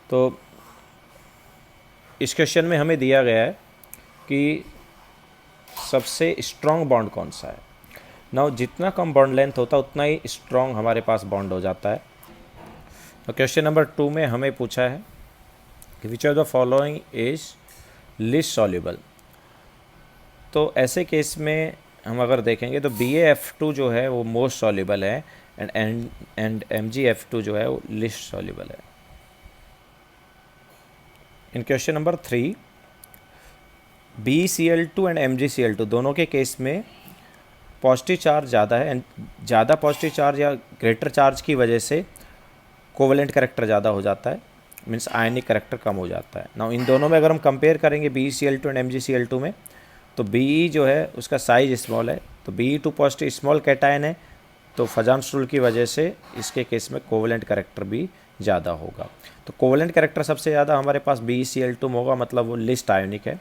तो इस क्वेश्चन में हमें दिया गया है कि सबसे स्ट्रॉन्ग बॉन्ड कौन सा है। नाउ जितना कम बॉन्ड लेंथ होता है उतना ही स्ट्रॉन्ग हमारे पास बॉन्ड हो जाता है। तो क्वेश्चन नंबर 2 में हमें पूछा है कि which of the following is list soluble. तो ऐसे केस में हम अगर देखेंगे तो BaF2 जो है वो मोस्ट सॉल्युबल है एंड MgF2 जो है वो लिस्ट सॉल्युबल है। In question number 3 BeCl2 and MgCl2 दोनों के केस में पॉजिटिव चार्ज ज़्यादा है एंड ज़्यादा पॉजिटिव चार्ज या ग्रेटर चार्ज की वजह से कोवेलेंट करैक्टर ज़्यादा हो जाता है, मीन्स आयनिक करैक्टर कम हो जाता है। नाउ इन दोनों में अगर हम कंपेयर करेंगे BeCl2 एंड MgCl2 में, तो Be जो है उसका साइज स्मॉल है, तो Be2 पॉजिटिव स्मॉल कैटायन है, तो फजान्स रूल की वजह से इसके केस में कोवेलेंट करैक्टर भी ज़्यादा होगा। तो कोवेलेंट करैक्टर सबसे ज़्यादा हमारे पास BeCl2 में होगा, मतलब वो लिस्ट आयोनिक है।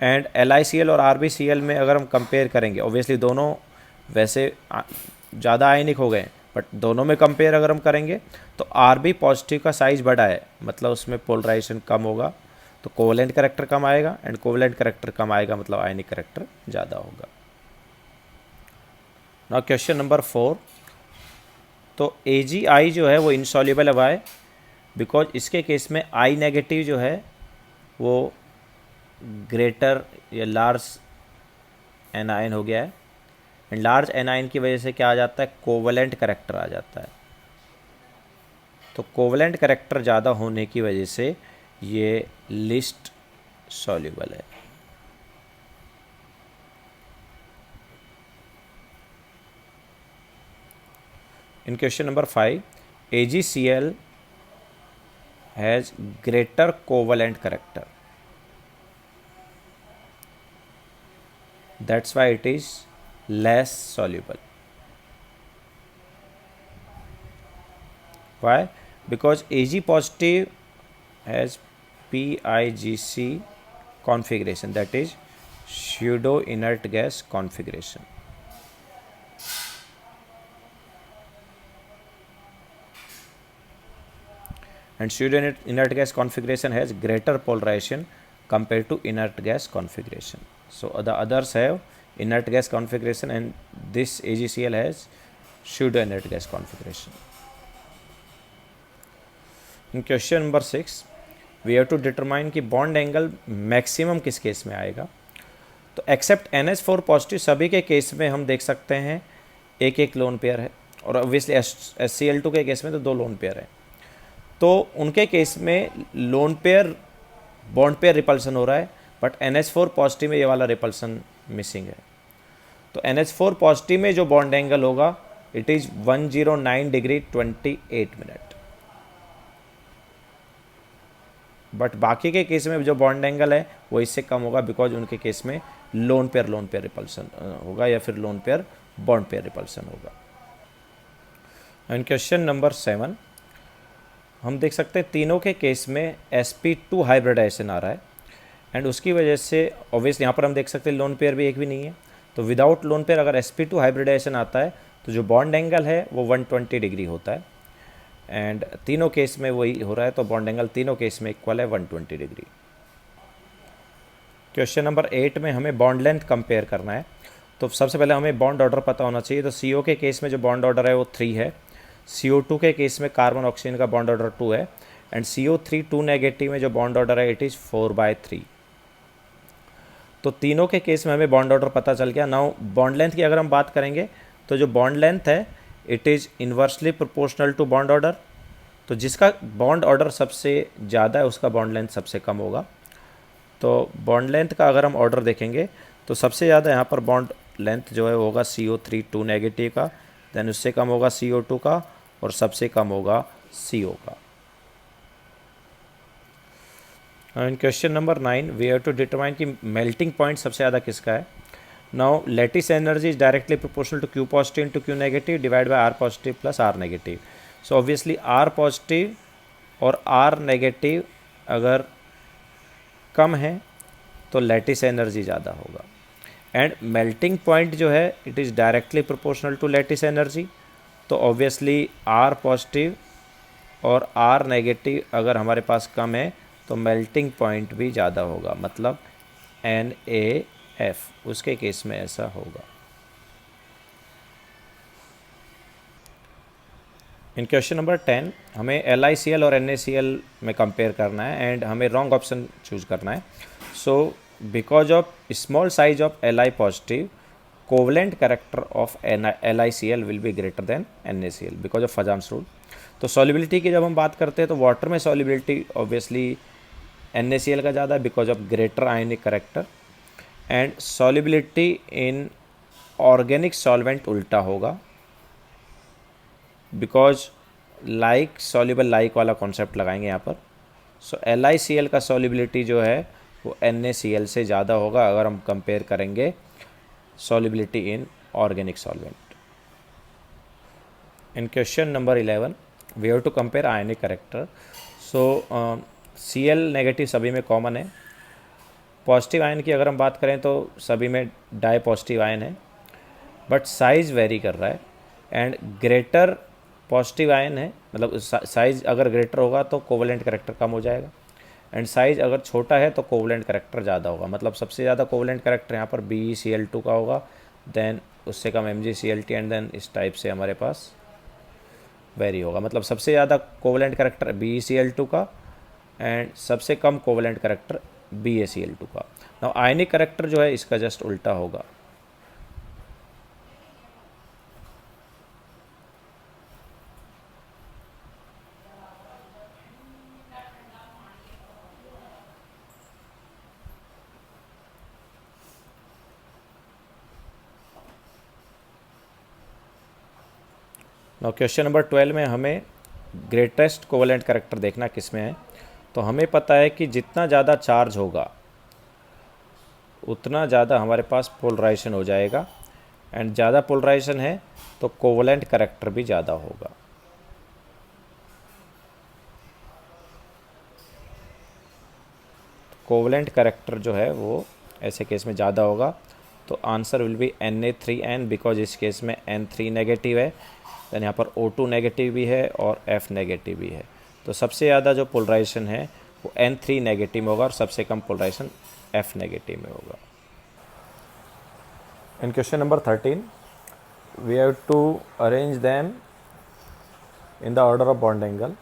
एंड LiCl और RbCl में अगर हम कंपेयर करेंगे, ऑब्वियसली दोनों वैसे ज़्यादा आयनिक हो गए, बट दोनों में कंपेयर अगर हम करेंगे तो Rb पॉजिटिव का साइज बड़ा है, मतलब उसमें पोलराइजेशन कम होगा, तो कोवेलेंट करैक्टर कम आएगा, एंड कोवेलेंट करैक्टर कम आएगा मतलब आयनिक करैक्टर ज़्यादा होगा। नाउ क्वेश्चन नंबर 4, तो AgI जो है वो इनसॉल्युबल है। वाई? बिकॉज इसके केस में I नेगेटिव जो है वो ग्रेटर या लार्ज एनायन हो गया है, एंड लार्ज एनायन की वजह से क्या आ जाता है, कोवेलेंट करैक्टर आ जाता है। तो कोवेलेंट करैक्टर ज़्यादा होने की वजह से ये लिस्ट सॉल्युबल है। In question number 5 AgCl has greater covalent character, that's why it is less soluble. Why? Because Ag positive has PIGC configuration, that is pseudo inert gas configuration. And pseudo inert gas configuration has greater polarization compared to inert gas configuration. So the others have inert gas configuration and this AgCl has pseudo inert gas configuration. In question number 6 we have to determine कि bond angle maximum किस case में आएगा। तो accept NH4 positive सभी के case में हम देख सकते हैं एक एक लोन पेयर है, और ऑब्वियसली HCl2 के केस में तो 2 लोन पेयर है। तो उनके केस में loan pair bond pair repulsion हो रहा है, बट NH4 पॉजिटिव में ये वाला रिपल्सन मिसिंग है। तो NH4 पॉजिटिव में जो बॉन्ड एंगल होगा it is 109 degree 28 minute, but बाकी के केस में जो बॉन्ड एंगल है वो इससे कम होगा, बिकॉज उनके केस में लोन पेयर रिपल्सन होगा या फिर loan pair bond pair repulsion होगा। एंड क्वेश्चन नंबर 7 हम देख सकते हैं तीनों के केस में sp2 हाइब्रिडाइजेशन आ रहा है, एंड उसकी वजह से ऑब्वियसली यहाँ पर हम देख सकते हैं लोन पेयर भी एक भी नहीं है। तो विदाउट लोन पेयर अगर sp2 हाइब्रिडाइजेशन आता है तो जो बॉन्ड एंगल है वो 120 डिग्री होता है, एंड तीनों केस में वही हो रहा है, तो बॉन्ड एंगल तीनों केस में इक्वल है 120 डिग्री। क्वेश्चन नंबर 8 में हमें बॉन्ड लेंथ कंपेयर करना है। तो सबसे पहले हमें बॉन्ड ऑर्डर पता होना चाहिए। तो CO के केस में जो बॉन्ड ऑर्डर है वो 3 है, CO2 के केस में कार्बन ऑक्सीजन का बॉन्ड ऑर्डर 2 है, एंड CO3 2 नेगेटिव में जो बॉन्ड ऑर्डर है इट इज़ 4/3। तो तीनों के केस में हमें बॉन्ड ऑर्डर पता चल गया। नाउ बॉन्ड लेंथ की अगर हम बात करेंगे तो जो बॉन्ड लेंथ है it is inversely proportional to bond order. तो जिसका बॉन्ड ऑर्डर सबसे ज़्यादा है उसका बॉन्ड लेंथ सबसे कम होगा। तो बॉन्ड लेंथ का अगर हम ऑर्डर देखेंगे तो सबसे ज़्यादा यहाँ पर बॉन्ड लेंथ जो है वो होगा CO3 2 नेगेटिव का, देन उससे कम होगा CO2 का, और सबसे कम होगा CO का। In question number 9 we have to determine कि मेल्टिंग पॉइंट सबसे ज़्यादा किसका है। Now lattice energy is directly proportional to Q positive into Q negative divide by R positive plus R negative. So obviously R positive और R negative अगर कम है तो लैटिस एनर्जी ज़्यादा होगा, एंड मेल्टिंग पॉइंट जो है it is directly proportional to lattice energy. तो ऑब्वियसली R पॉजिटिव और R नेगेटिव अगर हमारे पास कम है तो मेल्टिंग पॉइंट भी ज़्यादा होगा, मतलब NaF, उसके केस में ऐसा होगा। इन क्वेश्चन नंबर 10 हमें LiCl और NaCl में कंपेयर करना है एंड हमें रॉन्ग ऑप्शन चूज करना है। So because of small size of Li positive, covalent character of LiCl will be greater than NaCl because of Fajans rule. तो solubility की जब हम बात करते हैं तो वाटर में सॉल्युबिलिटी ऑब्वियसली NaCl का ज़्यादा है because of greater ionic character, and solubility in organic solvent उल्टा होगा बिकॉज लाइक सॉल्युबल लाइक वाला कॉन्सेप्ट लगाएंगे यहाँ पर। सो LiCl का सॉल्युबिलिटी जो है वो NaCl से ज़्यादा होगा अगर हम कंपेयर करेंगे solubility in organic solvent. In question number 11 we have to compare ionic character. So Cl negative सभी में कॉमन है। पॉजिटिव आयन की अगर हम बात करें तो सभी में डाई पॉजिटिव आयन है, बट साइज़ वेरी कर रहा है एंड ग्रेटर पॉजिटिव आयन है, मतलब साइज़ अगर ग्रेटर होगा तो कोवलेंट कैरेक्टर कम हो जाएगा, एंड साइज़ अगर छोटा है तो कोवलेंट कैरेक्टर ज़्यादा होगा। मतलब सबसे ज़्यादा कोवलेंट कैरेक्टर यहाँ पर BeCl2 का होगा, देन उससे कम MgCl एंड देन इस टाइप से हमारे पास वेरी होगा। मतलब सबसे ज़्यादा कोवलेंट कैरेक्टर BeCl2 का एंड सबसे कम कोवलेंट कैरेक्टर BaCl2 का। नाउ आयनिक कैरेक्टर जो है इसका जस्ट उल्टा होगा। नाउ क्वेश्चन नंबर 12 में हमें ग्रेटेस्ट कोवलेंट कैरेक्टर देखना किस में है। तो हमें पता है कि जितना ज़्यादा चार्ज होगा उतना ज़्यादा हमारे पास पोलराइजेशन हो जाएगा, एंड ज़्यादा पोलराइजेशन है तो कोवलेंट कैरेक्टर भी ज़्यादा होगा। कोवलेंट कैरेक्टर जो है वो ऐसे केस में ज़्यादा होगा, तो answer will be Na3N because इस केस में N3 नेगेटिव है, देन यहाँ पर O2 नेगेटिव भी है और F नेगेटिव भी है। तो सबसे ज़्यादा जो पोलराइजेशन है वो N3 नेगेटिव में होगा और सबसे कम पोलराइजेशन F नेगेटिव में होगा। In question number 13 we have to arrange them in the order of bond angle.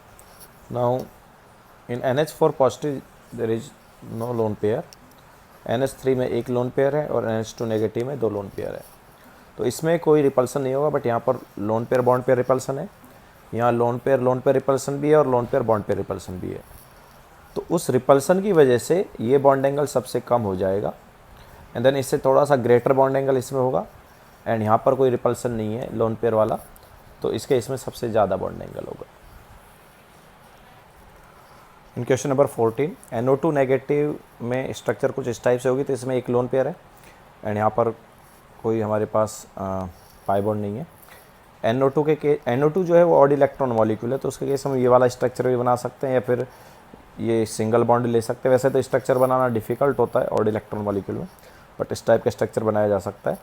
Now in NH4 positive there is no lone pair, NH3 में एक लोन पेयर है और NH2 नेगेटिव में दो lone pair है। तो इसमें कोई रिपल्सन नहीं होगा, बट यहाँ पर loan pair bond pair repulsion है, यहाँ लोन पेयर रिपल्सन भी है और loan pair bond pair repulsion भी है। तो उस रिपल्सन की वजह से ये बॉन्ड एंगल सबसे कम हो जाएगा, एंड देन इससे थोड़ा सा ग्रेटर बॉन्ड एंगल इसमें होगा, एंड यहाँ पर कोई रिपल्सन नहीं है लोन पेयर वाला, तो इसके इसमें सबसे ज़्यादा बॉन्ड एंगल होगा। In question number 14 NO2 negative में स्ट्रक्चर कुछ इस टाइप से होगी, तो इसमें एक लोन पेयर है एंड यहाँ पर कोई हमारे पास पाई बॉन्ड नहीं है। NO2 जो है वो ऑड इलेक्ट्रॉन मॉलिक्यूल है, तो उसके केस हम ये वाला स्ट्रक्चर भी बना सकते हैं या फिर ये सिंगल बॉन्ड ले सकते हैं। वैसे तो स्ट्रक्चर बनाना डिफ़िकल्ट होता है ऑड इलेक्ट्रॉन मॉलिक्यूल में, बट इस टाइप का स्ट्रक्चर बनाया जा सकता है।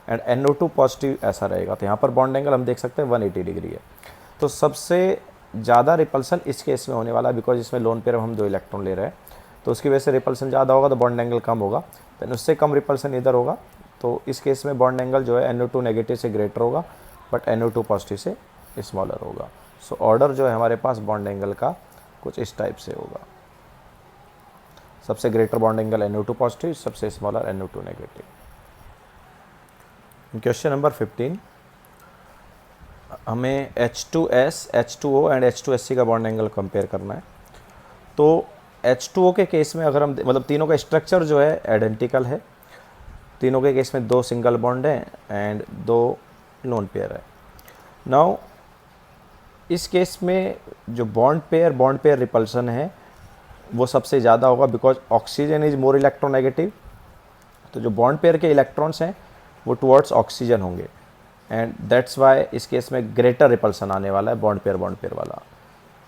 एंड NO2 पॉजिटिव ऐसा रहेगा, तो यहाँ पर बॉन्ड एंगल हम देख सकते हैं 180 डिग्री है। तो सबसे ज़्यादा रिपल्सन इस केस में होने वाला है बिकॉज इसमें लोन पेयर हम 2 इलेक्ट्रॉन ले रहे हैं, तो उसकी वजह से रिपल्सन ज़्यादा होगा तो बॉन्ड एंगल कम होगा, देन उससे कम रिपल्सन इधर होगा। तो इस केस में बॉन्ड एंगल जो है NO2 नेगेटिव से ग्रेटर होगा, बट NO2 पॉजिटिव से स्मॉलर होगा। सो ऑर्डर जो है हमारे पास बॉन्ड एंगल का कुछ इस टाइप से होगा, सबसे greater bond angle NO2 positive, सबसे smaller NO2 negative. Question number 15 हमें H2S, H2O एंड H2SC का बॉन्ड एंगल कंपेयर करना है। तो H2O के केस में अगर हम मतलब तीनों का स्ट्रक्चर जो है आइडेंटिकल है, तीनों के केस में 2 सिंगल बॉन्ड हैं एंड 2 लोन पेयर है। नाउ इस केस में जो बॉन्ड पेयर रिपल्सन है वो सबसे ज़्यादा होगा because oxygen is more electronegative, तो जो बॉन्ड पेयर के इलेक्ट्रॉन्स हैं वो टुवर्ड्स ऑक्सीजन होंगे, एंड दैट्स वाई इस केस में ग्रेटर रिपल्सन आने वाला है बॉन्ड पेयर वाला।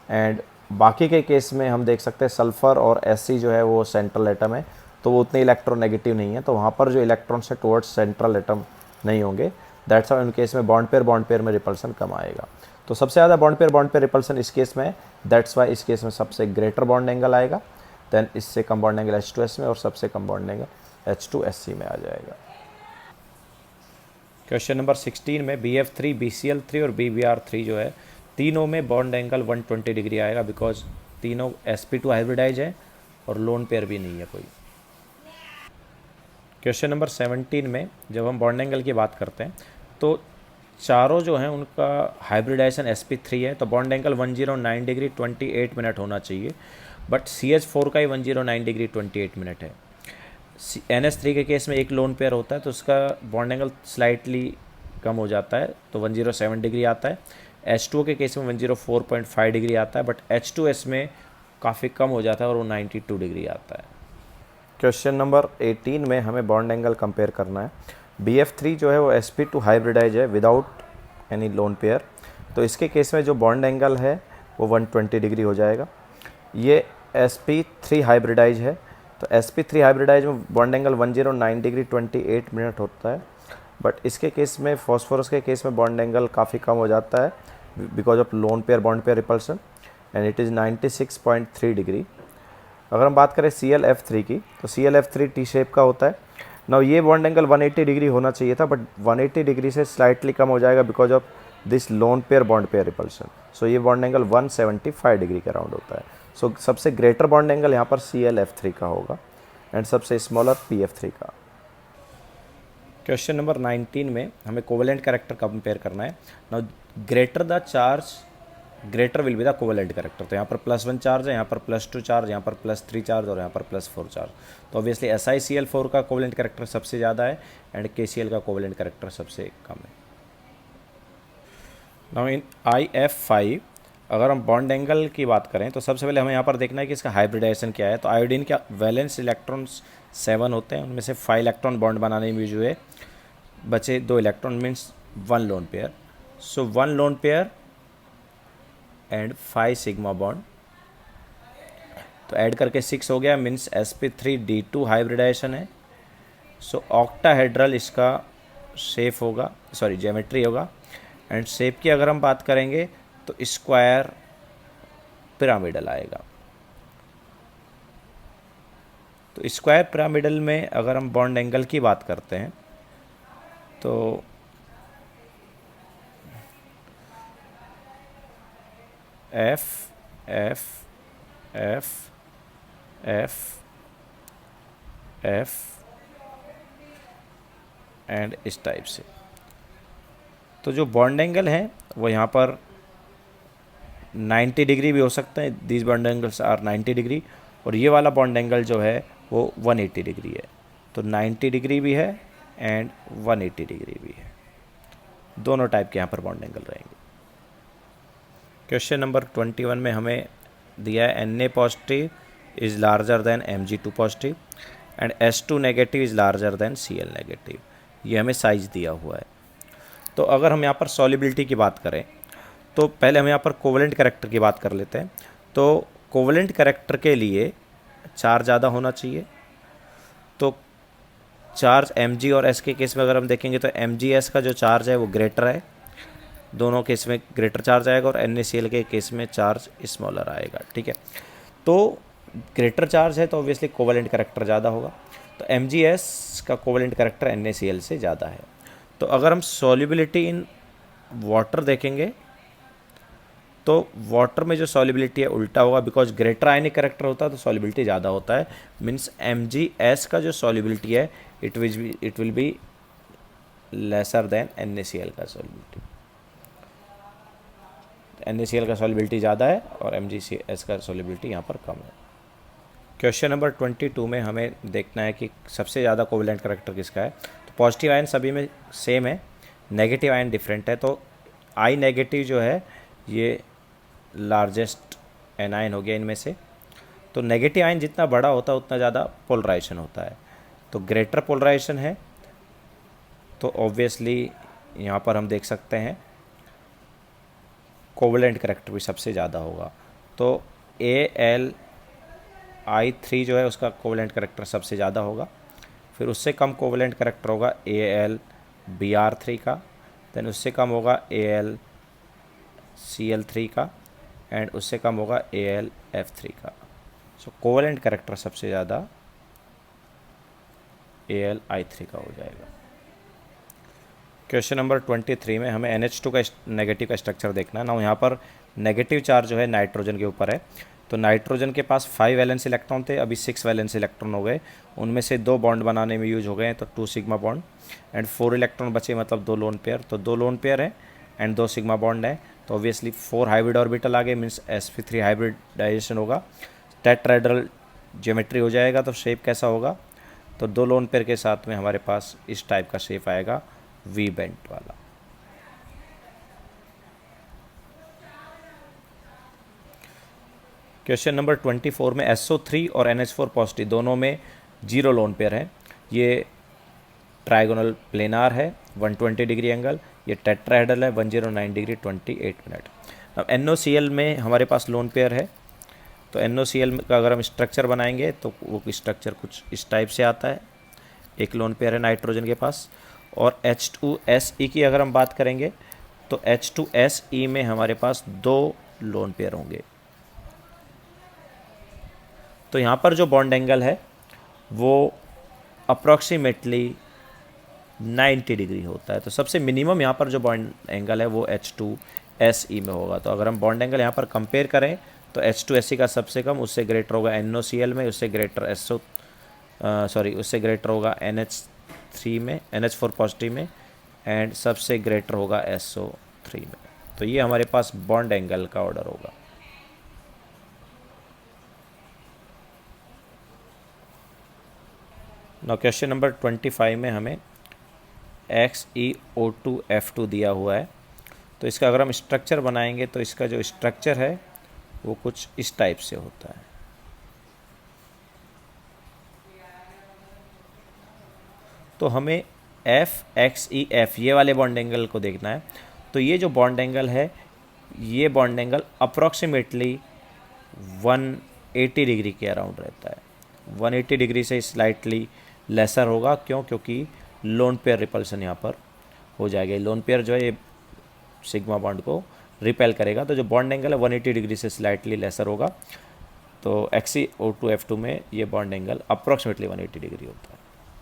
एंड बाकी के केस में हम देख सकते हैं सल्फ़र और Sc जो है वो सेंट्रल एटम है, तो वो उतने इलेक्ट्रोनेगेटिव नहीं है, तो वहाँ पर जो इलेक्ट्रॉन्स है टुवर्ड्स सेंट्रल एटम नहीं होंगे, दैट्स वाई उन केस में बॉन्ड पेयर में रिपल्सन कम आएगा। तो सबसे ज़्यादा बॉन्ड पेयर रिपल्सन इस केस में, दैट्स वाई इस केस में सबसे ग्रेटर बॉन्ड एंगल आएगा, देन इससे कम बॉन्ड एंगल H2S में और सबसे कम बॉन्ड एंगल H2SC में आ जाएगा। क्वेश्चन नंबर 16 में BF3, BCl3 और BBr3 जो है तीनों में बॉन्ड एंगल 120 डिग्री आएगा, बिकॉज तीनों sp2 हाइब्रिडाइज है और लोन पेयर भी नहीं है कोई। क्वेश्चन नंबर 17 में जब हम बॉन्ड एंगल की बात करते हैं तो चारों जो हैं उनका हाइब्रिडाइजेशन sp3 है, तो बॉन्ड एंगल 109 डिग्री 28 मिनट होना चाहिए, बट CH4 का ही 109 डिग्री 28 मिनट है। NS3 के केस में एक लोन पेयर होता है तो उसका बॉन्ड एंगल स्लाइटली कम हो जाता है, तो 107 डिग्री आता है। H2O के केस में 104.5 डिग्री आता है, बट H2S में काफ़ी कम हो जाता है और वो 92 डिग्री आता है। क्वेश्चन नंबर 18 में हमें बॉन्ड एंगल कंपेयर करना है। BF3 जो है वो sp2 हाइब्रिडाइज है विदाउट एनी लोन पेयर, तो इसके केस में जो बॉन्ड एंगल है वो 120 डिग्री हो जाएगा। ये sp3 हाइब्रिडाइज है, तो sp3 हाइब्रिडाइज में बॉन्ड एंगल 109 डिग्री 28 मिनट होता है, बट इसके केस में फॉस्फोरस के केस में बॉन्ड एंगल काफ़ी कम हो जाता है because of loan pair bond pair repulsion, and it is 96.3 degree. अगर हम बात करें ClF3 की, तो ClF3 टी शेप का होता है। नाउ ये बॉन्ड एंगल 180 डिग्री होना चाहिए था, बट 180 डिग्री से स्लाइटली कम हो जाएगा because of this lone pair bond pair repulsion, so ये बॉन्ड एंगल 175 डिग्री के अराउंड होता है। सो सबसे ग्रेटर बॉन्ड एंगल यहाँ पर ClF3 का होगा एंड सबसे स्मॉलर PF3 का। क्वेश्चन नंबर 19 में हमें कोवेलेंट कैरेक्टर कंपेयर करना है। Now greater the charge greater will be the covalent character, तो यहाँ पर +1 चार्ज है, यहाँ पर +2 चार्ज, यहाँ पर +3 चार्ज और यहाँ पर +4 चार्ज, तो ऑब्वियसली SiCl4 का कोवेलेंट कैरेक्टर सबसे ज़्यादा है एंड KCl का कोवेलेंट कैरेक्टर सबसे कम है। नाउ इन IF5 अगर हम बॉन्ड एंगल की बात करें तो सबसे पहले हमें यहाँ पर देखना है कि इसका हाइब्रिडाइजेशन क्या है। तो आयोडीन का वैलेंस इलेक्ट्रॉन्स 7 होते हैं, उनमें से 5 इलेक्ट्रॉन बॉन्ड बनाने में जो है बचे 2 electron, means 1 lone pair. So 1 lone pair and 5 sigma bond, तो ऐड करके 6 हो गया, मीन्स sp3d2 हाइब्रिडाइजेशन है। सो ऑक्टाहेड्रल इसका शेप होगा, सॉरी ज्योमेट्री होगा, एंड शेप की अगर हम बात करेंगे तो स्क्वायर पिरामिडल आएगा। तो स्क्वायर पिरामिडल में अगर हम बॉन्ड एंगल की बात करते हैं तो F F F F F and इस टाइप से, तो जो बॉन्ड एंगल है वो यहाँ पर 90 डिग्री भी हो सकता है, these bond angles are 90 degree, और ये वाला बॉन्ड एंगल जो है वो 180 डिग्री है, तो 90 डिग्री भी है एंड 180 डिग्री भी है, दोनों टाइप के यहाँ पर बॉन्ड एंगल रहेंगे। क्वेश्चन नंबर 21 में हमें दिया है Na positive is larger than Mg2 positive and S2 negative is larger than Cl negative, ये हमें साइज दिया हुआ है। तो अगर हम यहाँ पर सॉल्युबिलिटी की बात करें तो पहले हम यहाँ पर कोवेलेंट कैरेक्टर की बात कर लेते हैं। तो कोवेलेंट कैरेक्टर के लिए चार्ज ज़्यादा होना चाहिए, तो चार्ज Mg और S के केस में अगर हम देखेंगे तो MgS का जो चार्ज है वो ग्रेटर है, दोनों केस में ग्रेटर चार्ज आएगा, और NaCl के केस में चार्ज स्मॉलर आएगा। ठीक है, तो ग्रेटर चार्ज है तो ऑब्वियसली कोवेलेंट कैरेक्टर ज़्यादा होगा, तो MgS का कोवेलेंट कैरेक्टर NaCl से ज़्यादा है। तो अगर हम सॉल्युबिलिटी इन वाटर देखेंगे तो वाटर में जो सॉल्युबिलिटी है उल्टा होगा, बिकॉज ग्रेटर आयनिक कैरेक्टर होता है तो सॉल्युबिलिटी ज़्यादा होता है, मीन्स MgS का जो सॉल्युबिलिटी है it will be lesser than NaCl का सॉल्युबिलिटी। NaCl का सॉल्युबिलिटी ज़्यादा है और MgS का सॉल्युबिलिटी यहाँ पर कम है। क्वेश्चन नंबर 22 में हमें देखना है कि सबसे ज़्यादा कोवेलेंट कैरेक्टर किसका है। तो पॉजिटिव आयन सभी में सेम है, नेगेटिव आयन डिफरेंट है, तो I नेगेटिव जो है ये लार्जेस्ट एनायन हो गया इनमें से। तो नेगेटिव आयन जितना बड़ा होता है उतना ज़्यादा पोलराइजेशन होता है, तो ग्रेटर पोलराइजेशन है, तो ऑब्वियसली यहाँ पर हम देख सकते हैं कोवेलेंट कैरेक्टर भी सबसे ज़्यादा होगा। तो AlI3 जो है उसका कोवेलेंट कैरेक्टर सबसे ज़्यादा होगा, फिर उससे कम कोवेलेंट कैरेक्टर होगा AlBr3 का, देन उससे कम होगा AlCl Cl3 का एंड उससे कम होगा AlF3 का। सो कोवेलेंट कैरेक्टर सबसे ज़्यादा Ali3 का हो जाएगा। क्वेश्चन नंबर 23 में हमें NH2 का नेगेटिव का स्ट्रक्चर देखना है ना। यहाँ पर नेगेटिव चार्ज जो है नाइट्रोजन के ऊपर है, तो नाइट्रोजन के पास 5 वैलेंस इलेक्ट्रॉन थे, अभी 6 वैलेंस इलेक्ट्रॉन हो गए, उनमें से 2 बॉन्ड बनाने में यूज हो गए हैं, तो 2 सिग्मा बॉन्ड एंड 4 इलेक्ट्रॉन बचे, मतलब 2 लोन पेयर, तो 2 लोन पेयर है एंड 2 सिग्मा बॉन्ड है, तो ऑब्वियसली 4 हाइब्रिड ऑर्बिटल आ गए, मीन्स sp3 हाइब्रिडाइजेशन होगा, टेट्राहेड्रल ज्योमेट्री हो जाएगा। तो शेप कैसा होगा, तो 2 लोन पेयर के साथ में हमारे पास इस टाइप का शेप आएगा, वी बेंट वाला। क्वेश्चन नंबर 24 में SO3 और NH4 पॉजिटिव दोनों में 0 लोन पेयर है, ये ट्राइगोनल प्लेनार है 120 डिग्री एंगल, ये टेट्राहेड्रल है 109 डिग्री 28 मिनट। अब NOCl में हमारे पास लोन पेयर है, तो NOCl का अगर हम स्ट्रक्चर बनाएंगे तो वो स्ट्रक्चर कुछ इस टाइप से आता है, एक लोन पेयर है नाइट्रोजन के पास। और H2SE की अगर हम बात करेंगे तो H2SE में हमारे पास 2 लोन पेयर होंगे। तो यहाँ पर जो बॉन्ड एंगल है वो अप्रॉक्सीमेटली 90 डिग्री होता है, तो सबसे मिनिमम यहाँ पर जो बॉन्ड एंगल है वो H2SE में होगा। तो अगर हम बॉन्ड एंगल यहाँ पर कंपेयर करें तो H2SE का सबसे कम, उससे ग्रेटर होगा NOCl में, उससे ग्रेटर उससे ग्रेटर होगा NH3 में, NH4 पॉजिटिव में, एंड सबसे ग्रेटर होगा SO3 में। तो ये हमारे पास बॉन्ड एंगल का ऑर्डर होगा। नाउ क्वेश्चन नंबर 25 में हमें XeO2F2 दिया हुआ है, तो इसका अगर हम स्ट्रक्चर बनाएंगे तो इसका जो स्ट्रक्चर है वो कुछ इस टाइप से होता है। तो हमें FXEF ये वाले बॉन्ड एंगल को देखना है, तो ये जो बॉन्ड एंगल है ये बॉन्ड एंगल अप्रॉक्सीमेटली 180 डिग्री के अराउंड रहता है, 180 डिग्री से स्लाइटली लेसर होगा। क्यों? क्योंकि लोन पेयर रिपल्सन यहाँ पर हो जाएगा, लोन पेयर जो है ये सिग्मा बॉन्ड को रिपेल करेगा, तो जो बॉन्ड एंगल है 180 डिग्री से स्लाइटली लेसर होगा। तो XeO2F2 में ये बॉन्ड एंगल अप्रॉक्सीमेटली 180 डिग्री होता है।